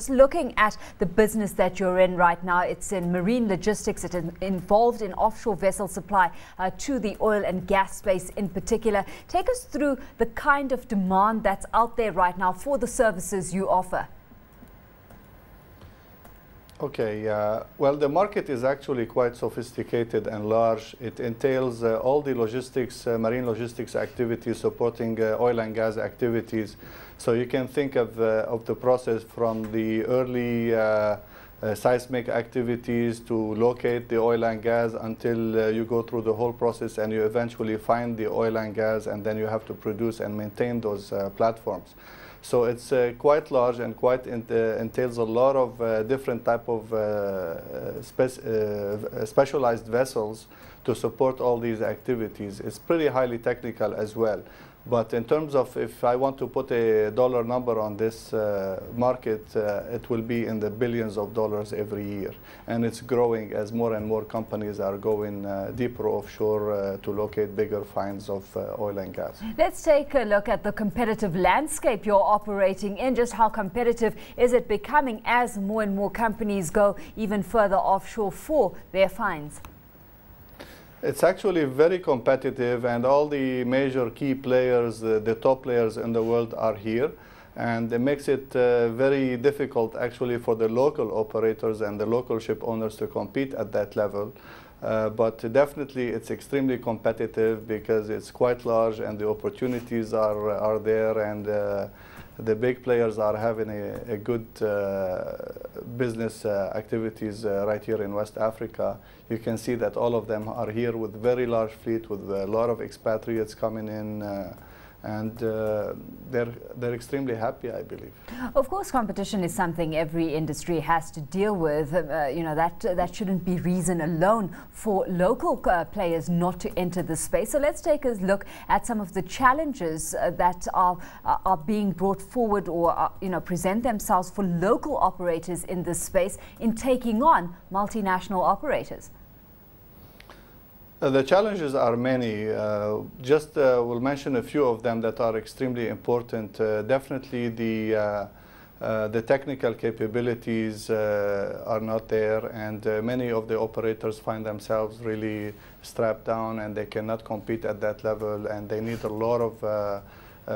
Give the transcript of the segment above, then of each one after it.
Just looking at the business that you're in right now, it's in marine logistics. It is involved in offshore vessel supply to the oil and gas space in particular. Take us through the kind of demand that's out there right now for the services you offer. Okay, well, the market is actually quite sophisticated and large. It entails all the logistics, marine logistics activities supporting oil and gas activities. So you can think of the process from the early seismic activities to locate the oil and gas until you go through the whole process and you eventually find the oil and gas, and then you have to produce and maintain those platforms. So it's quite large and quite entails a lot of different type of specialized vessels to support all these activities. It's pretty highly technical as well. But in terms of, if I want to put a dollar number on this market, it will be in the billions of dollars every year. And it's growing as more and more companies are going deeper offshore to locate bigger finds of oil and gas. Let's take a look at the competitive landscape you're operating in. Just how competitive is it becoming as more and more companies go even further offshore for their finds? It's actually very competitive, and all the major key players, the top players in the world are here. And it makes it very difficult actually for the local operators and the local ship owners to compete at that level. But definitely it's extremely competitive because it's quite large and the opportunities are there, and the big players are having a good business activities right here in West Africa. You can see that all of them are here with very large fleet, with a lot of expatriates coming in, and they're extremely happy, I believe. Of course, competition is something every industry has to deal with. You know, that shouldn't be reason alone for local players not to enter the space. So let's take a look at some of the challenges that are being brought forward or present themselves for local operators in this space in taking on multinational operators. The challenges are many. We'll mention a few of them that are extremely important. Definitely the technical capabilities are not there, and many of the operators find themselves really strapped down and they cannot compete at that level, and they need a lot of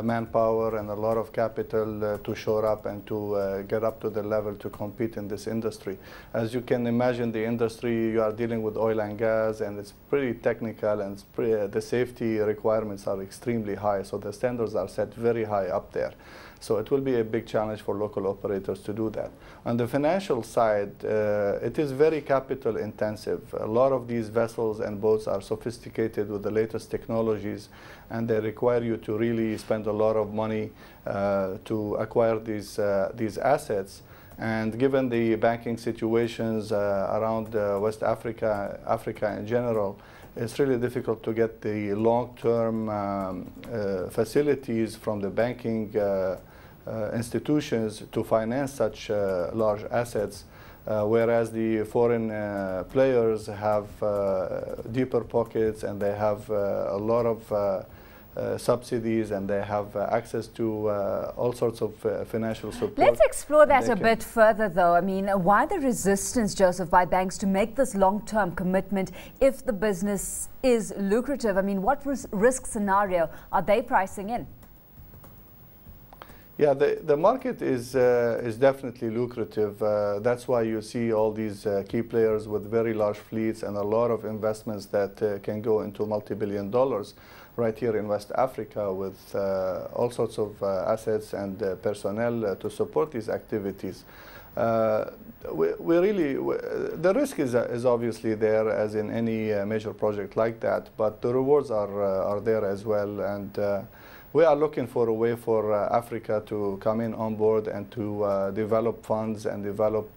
manpower and a lot of capital to shore up and to get up to the level to compete in this industry. As you can imagine, the industry, you are dealing with oil and gas, and it's pretty technical, and the safety requirements are extremely high, so the standards are set very high up there. So it will be a big challenge for local operators to do that. On the financial side, it is very capital intensive. A lot of these vessels and boats are sophisticated with the latest technologies, and they require you to really spend a lot of money to acquire these assets. And given the banking situations around West Africa, Africa in general, it's really difficult to get the long-term facilities from the banking institutions to finance such large assets, whereas the foreign players have deeper pockets, and they have a lot of subsidies, and they have access to all sorts of financial support. Let's explore that a bit further, though. I mean, why the resistance, Joseph, by banks to make this long-term commitment if the business is lucrative? I mean, what risk scenario are they pricing in? Yeah, the market is definitely lucrative. That's why you see all these key players with very large fleets and a lot of investments that can go into multi-billion dollars right here in West Africa, with all sorts of assets and personnel to support these activities. The risk is obviously there, as in any major project like that, but the rewards are there as well. And we are looking for a way for Africa to come in on board and to develop funds and develop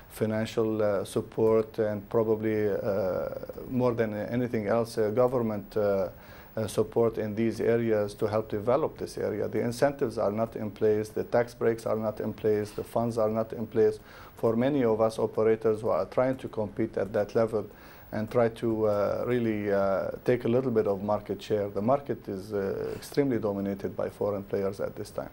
financial support, and probably more than anything else, government support in these areas to help develop this area. The incentives are not in place, the tax breaks are not in place, the funds are not in place for many of us operators who are trying to compete at that level. and try to really take a little bit of market share. The market is extremely dominated by foreign players at this time.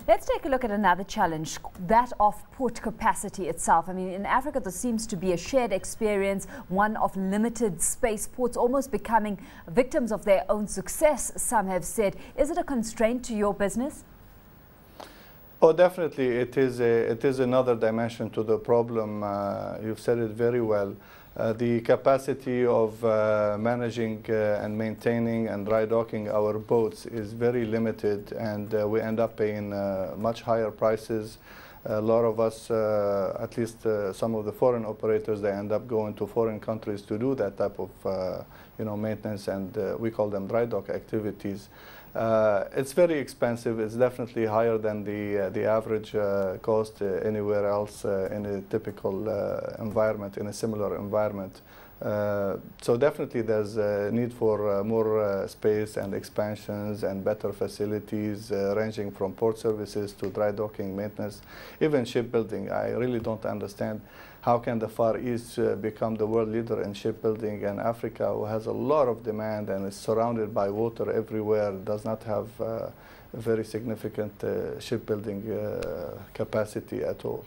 Let's take a look at another challenge, that of port capacity itself. I mean, in Africa, there seems to be a shared experience, one of limited space, ports almost becoming victims of their own success, some have said. Is it a constraint to your business? Oh, definitely. It is another dimension to the problem. You've said it very well. The capacity of managing and maintaining and dry docking our boats is very limited, and we end up paying much higher prices. A lot of us, at least some of the foreign operators, they end up going to foreign countries to do that type of maintenance, and we call them dry dock activities. It's very expensive. It's definitely higher than the average cost anywhere else in a typical environment, in a similar environment. So definitely there's a need for more space and expansions and better facilities ranging from port services to dry docking, maintenance, even shipbuilding. I really don't understand how can the Far East become the world leader in shipbuilding, and Africa, who has a lot of demand and is surrounded by water everywhere, does not have a very significant shipbuilding capacity at all.